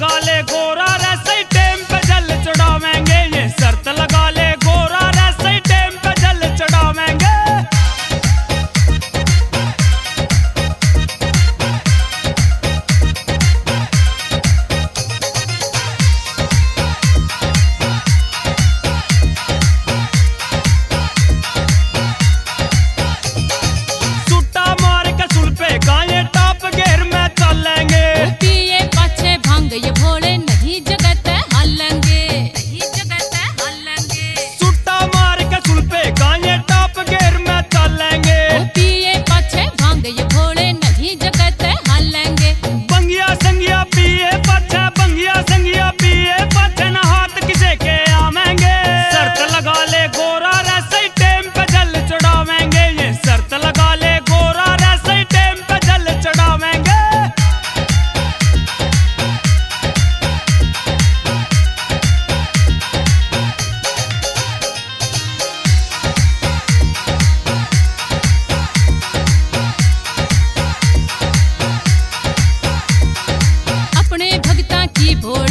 लगा ले गोरा रे सही टाइम पे जल चढ़ावेंगे, ये शर्त लगा ले गोरा रे सही टाइम पे जल चढ़ावेंगे। सुट्टा मार के सुल पे गाये टॉप गेर में चलेंगे, पिए पाछे भांग ये भोले नहीं जगत हलेंगे, नहीं जगत हलेंगे। सुट्टा मार के सुल पे गाये टॉप गेर में चलेंगे, पिए पाछे भांग ये भोले नहीं जगत हलेंगे। बंगिया संगिया पिए पाछे, बंगिया संगिया पिए पाछे न हाथ किसे के आवेंगे। शर्त लगा ले गोरा रे सही टाइम पे जल चढ़ावेंगे, ये शर्त लगा ले गोरा रे सही टाइम पे जल चढ़ावेंगे। अपने भगता की भोले